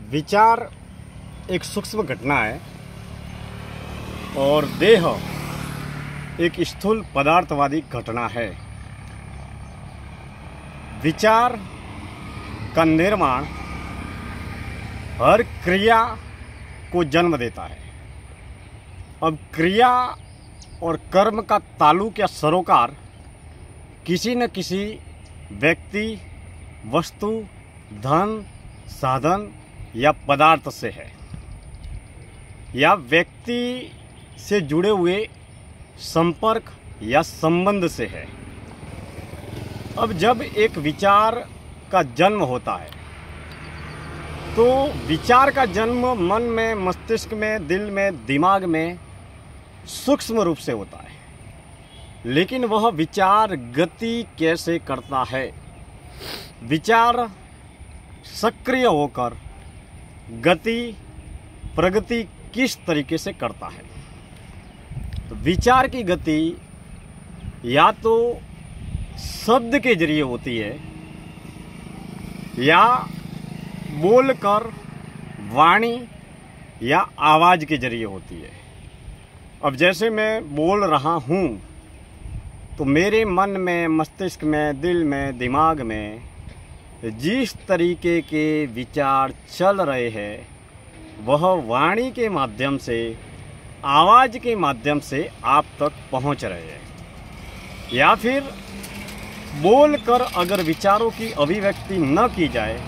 विचार एक सूक्ष्म घटना है और देह एक स्थूल पदार्थवादी घटना है। विचार का निर्माण हर क्रिया को जन्म देता है। अब क्रिया और कर्म का ताल्लुक या सरोकार किसी न किसी व्यक्ति, वस्तु, धन, साधन या पदार्थ से है या व्यक्ति से जुड़े हुए संपर्क या संबंध से है। अब जब एक विचार का जन्म होता है तो विचार का जन्म मन में, मस्तिष्क में, दिल में, दिमाग में सूक्ष्म रूप से होता है, लेकिन वह विचार गति कैसे करता है? विचार सक्रिय होकर गति, प्रगति किस तरीके से करता है? तो विचार की गति या तो शब्द के जरिए होती है या बोलकर, वाणी या आवाज़ के जरिए होती है। अब जैसे मैं बोल रहा हूँ तो मेरे मन में, मस्तिष्क में, दिल में, दिमाग में जिस तरीके के विचार चल रहे हैं वह वाणी के माध्यम से, आवाज़ के माध्यम से आप तक पहुँच रहे हैं। या फिर बोलकर अगर विचारों की अभिव्यक्ति न की जाए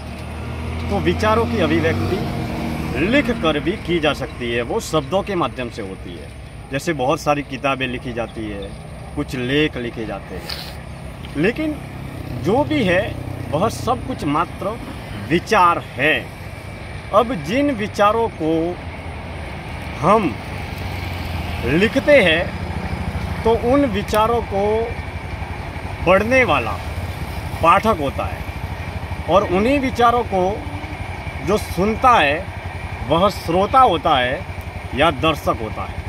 तो विचारों की अभिव्यक्ति लिख कर भी की जा सकती है। वो शब्दों के माध्यम से होती है। जैसे बहुत सारी किताबें लिखी जाती है, कुछ लेख लिखे जाते हैं, लेकिन जो भी है वह सब कुछ मात्र विचार है। अब जिन विचारों को हम लिखते हैं तो उन विचारों को पढ़ने वाला पाठक होता है और उन्हीं विचारों को जो सुनता है वह श्रोता होता है या दर्शक होता है।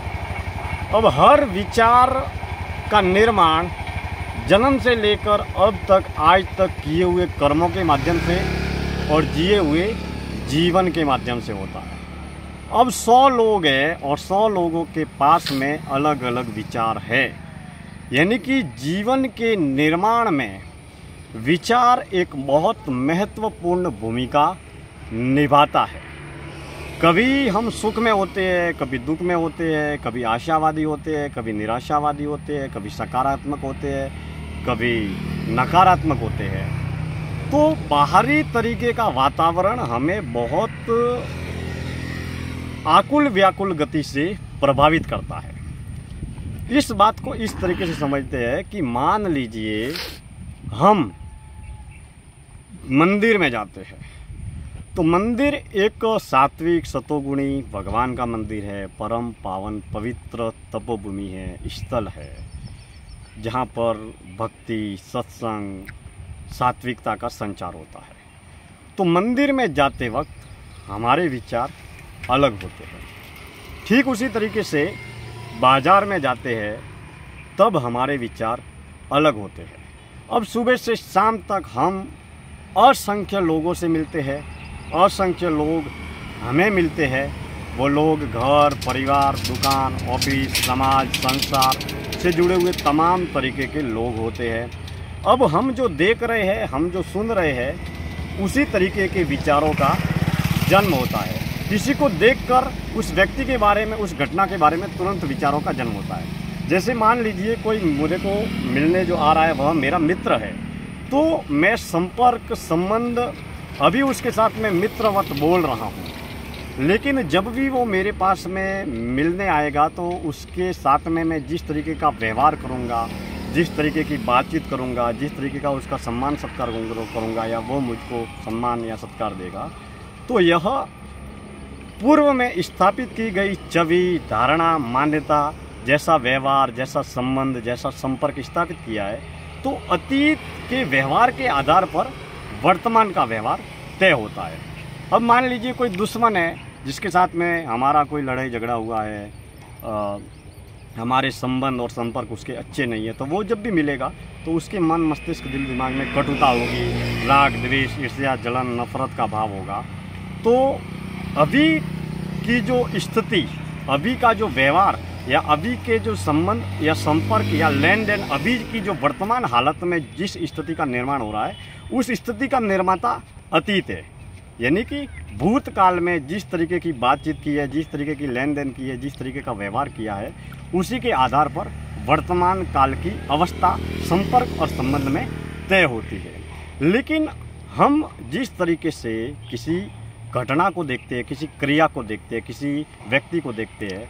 अब हर विचार का निर्माण जन्म से लेकर अब तक, आज तक किए हुए कर्मों के माध्यम से और जिए हुए जीवन के माध्यम से होता है। अब 100 लोग हैं और 100 लोगों के पास में अलग अलग विचार है, यानी कि जीवन के निर्माण में विचार एक बहुत महत्वपूर्ण भूमिका निभाता है। कभी हम सुख में होते हैं, कभी दुख में होते हैं, कभी आशावादी होते हैं, कभी निराशावादी होते हैं, कभी सकारात्मक होते हैं, कभी नकारात्मक होते हैं। तो बाहरी तरीके का वातावरण हमें बहुत आकुल व्याकुल गति से प्रभावित करता है। इस बात को इस तरीके से समझते हैं कि मान लीजिए हम मंदिर में जाते हैं तो मंदिर एक सात्विक, सतोगुणी भगवान का मंदिर है, परम पावन पवित्र तपोभूमि है, स्थल है जहाँ पर भक्ति, सत्संग, सात्विकता का संचार होता है। तो मंदिर में जाते वक्त हमारे विचार अलग होते हैं। ठीक उसी तरीके से बाजार में जाते हैं तब हमारे विचार अलग होते हैं। अब सुबह से शाम तक हम असंख्य लोगों से मिलते हैं, असंख्य लोग हमें मिलते हैं। वो लोग घर, परिवार, दुकान, ऑफिस, समाज, संसार से जुड़े हुए तमाम तरीके के लोग होते हैं। अब हम जो देख रहे हैं, हम जो सुन रहे हैं, उसी तरीके के विचारों का जन्म होता है। किसी को देखकर उस व्यक्ति के बारे में, उस घटना के बारे में तुरंत विचारों का जन्म होता है। जैसे मान लीजिए कोई मुझे को मिलने जो आ रहा है वह मेरा मित्र है, तो मैं संपर्क, संबंध अभी उसके साथ में मित्रवत बोल रहा हूँ, लेकिन जब भी वो मेरे पास में मिलने आएगा तो उसके साथ में मैं जिस तरीके का व्यवहार करूँगा, जिस तरीके की बातचीत करूँगा, जिस तरीके का उसका सम्मान सत्कार करूँगा या वो मुझको सम्मान या सत्कार देगा, तो यह पूर्व में स्थापित की गई छवि, धारणा, मान्यता, जैसा व्यवहार, जैसा संबंध, जैसा संपर्क स्थापित किया है, तो अतीत के व्यवहार के आधार पर वर्तमान का व्यवहार तय होता है। अब मान लीजिए कोई दुश्मन है जिसके साथ में हमारा कोई लड़ाई झगड़ा हुआ है, हमारे संबंध और संपर्क उसके अच्छे नहीं है, तो वो जब भी मिलेगा तो उसके मन, मस्तिष्क, दिल, दिमाग में कटुता होगी, राग, द्वेष, ईर्ष्या, जलन, नफरत का भाव होगा। तो अभी की जो स्थिति, अभी का जो व्यवहार या अभी के जो संबंध या संपर्क या लेन देन, अभी की जो वर्तमान हालत में जिस स्थिति का निर्माण हो रहा है, उस स्थिति का निर्माता अतीत है। यानी कि भूतकाल में जिस तरीके की बातचीत की है, जिस तरीके की लेन देन की है, जिस तरीके का व्यवहार किया है, उसी के आधार पर वर्तमान काल की अवस्था संपर्क और संबंध में तय होती है। लेकिन हम जिस तरीके से किसी घटना को देखते हैं, किसी क्रिया को देखते हैं, किसी व्यक्ति को देखते हैं,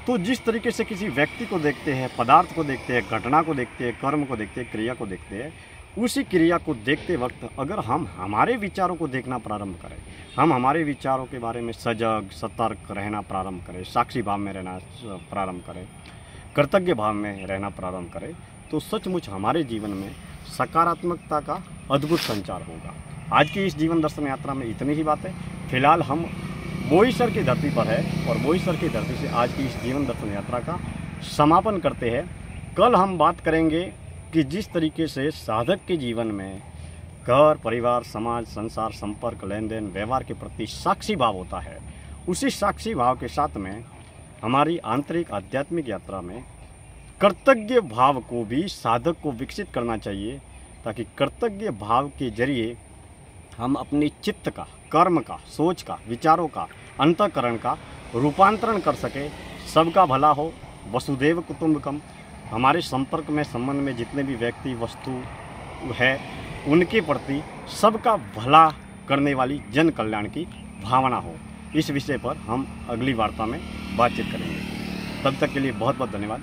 तो जिस तरीके से किसी व्यक्ति को देखते हैं, पदार्थ को देखते हैं, घटना को देखते हैं, कर्म को देखते हैं, क्रिया को देखते हैं, उसी क्रिया को देखते वक्त अगर हम हमारे विचारों को देखना प्रारंभ करें, हम हमारे विचारों के बारे में सजग सतर्क रहना प्रारंभ करें, साक्षी भाव में रहना प्रारंभ करें, कृतज्ञ भाव में रहना प्रारंभ करें, तो सचमुच हमारे जीवन में सकारात्मकता का अद्भुत संचार होगा। आज की इस जीवन दर्शन यात्रा में इतनी ही बातें। फिलहाल हम बोईसर की धरती पर है और बोईसर की धरती से आज की इस जीवन दर्शन यात्रा का समापन करते हैं। कल हम बात करेंगे कि जिस तरीके से साधक के जीवन में घर, परिवार, समाज, संसार, संपर्क, लेन देन, व्यवहार के प्रति साक्षी भाव होता है, उसी साक्षी भाव के साथ में हमारी आंतरिक आध्यात्मिक यात्रा में कर्तव्य भाव को भी साधक को विकसित करना चाहिए, ताकि कर्तव्य भाव के जरिए हम अपनी चित्त का, कर्म का, सोच का, विचारों का, अंतःकरण का रूपांतरण कर सके। सबका भला हो, वसुदेव कुटुंबकम। हमारे संपर्क में, संबंध में जितने भी व्यक्ति, वस्तु है, उनके प्रति सबका भला करने वाली जन कल्याण की भावना हो। इस विषय पर हम अगली वार्ता में बातचीत करेंगे। तब तक के लिए बहुत बहुत धन्यवाद।